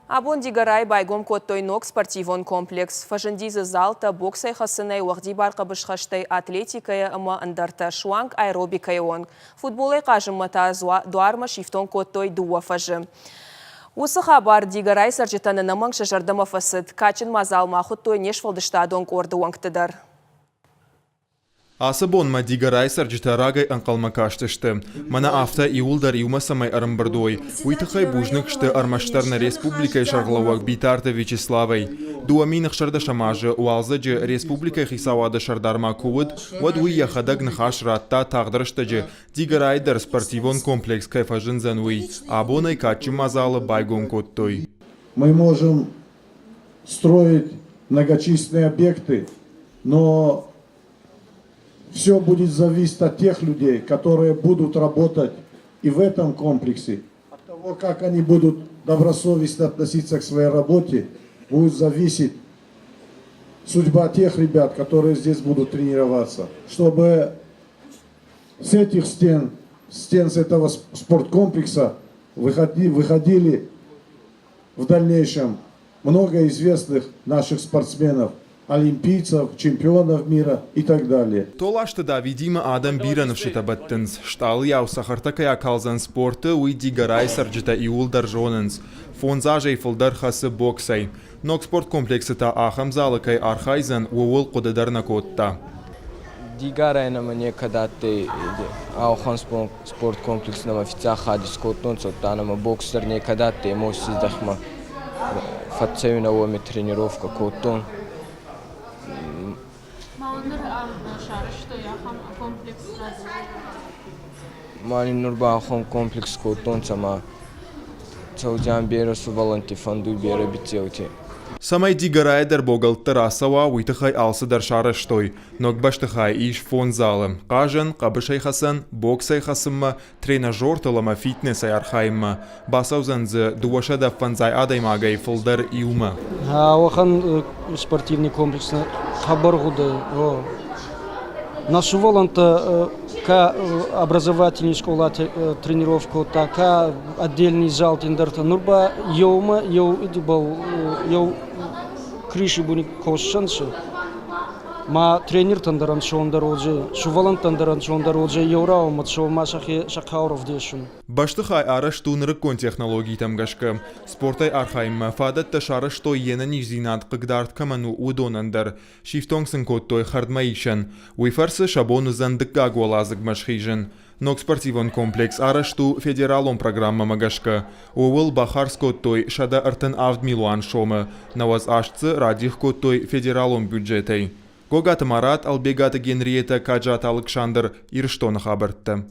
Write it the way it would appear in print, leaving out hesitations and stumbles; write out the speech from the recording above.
Абон дигарай байгом коттой нок спортивон комплекс. Фажендизы залта боксай хасынай уағди барқа бішқаштай атлетикая ама андарта шуанг аэробикая он. Футболай қажым мата дуарма шифтон коттой дуа фажы. Осы хабар дигарай саржетаны намang шажардама фасыд. Качин мазал махуттой нешфалдыштадон корды уаңктыдар. Асабонма дигарай саржитарагай анқалмакаштышты. Мана афта иулдар иумасамай арымбардой. Уйтахай бужныкшты армаштарна республикай шарглауак битарта Вячеславай. Дуаминах шардашамажы уалзаджы республикай хисавада шардарма кувыд, вадуи яхадаг нахаш ратта тағдырыштаджы дигарайдар спортивон комплекс кайфажын зануи. Абонай качы мазалы байгон коттой. Мы можем строить многочисленные объекты, но все будет зависеть от тех людей, которые будут работать и в этом комплексе. От того, как они будут добросовестно относиться к своей работе, будет зависеть судьба тех ребят, которые здесь будут тренироваться. Чтобы с этих стен с этого спорткомплекса выходили в дальнейшем много известных наших спортсменов, олимпийцев, чемпионов мира и так далее. Толашты да видимо Адам Биранов шитабаттынс. Штал яу сахартакая калзан спорты уй дигарай сарджита иулдар жонынс. Фонзажей фылдар хасы боксай. Нок спорт комплексы та ахамзалыкай архайзан уол кодедарна котта. Дигарай на мне когда-то аухан спорт комплекс на официал хадис коттон сотанама боксер не когда-то эмоции дахма фатцевина уами тренировка коттон. Мани нурба хон комплекс коттон сама цаудян берасу волонти фанду бера бицеути. Самай дигарайдар богалтар асава уйтахай алсыдар шарыштой. Нок баштахай иш фонзалым. Кажан, қабышай хасан, боксай хасымма, тренажер талама фитнесай архайымма. Басаузанзы дуашада фанзай адаймагай фылдар иума. Вахан спортивный комплекс хабаргуда. Нашу волонта ка образовательная школа тренировка, така отдельный зал тендарта. Нурба йоума йоу идибал йоу криши буни кошшаншы. Ма тренер тандаран шондар олжи, шувалан тандаран шондар олжи йорау мат шоума шахауров дешун. Баштахай араш тунрыккон технологий тамгашка. Спортай архайма фадат ташараш той ена нижзинат қыгдарт каману удонандар. Шифтонгсын коттой хардмаишан. Уйфарсы шабону зандыкка гуалазык машхижан. Нок спортивон комплекс арашту федералом программа магашка. Увыл бахарс коттой шада артын авдмилуан шома. Наваз ашцы радих коттой федералом бюджетай. Гогата Марат, Албегата Генриета, Каджат Александр, Ирштон хабартта.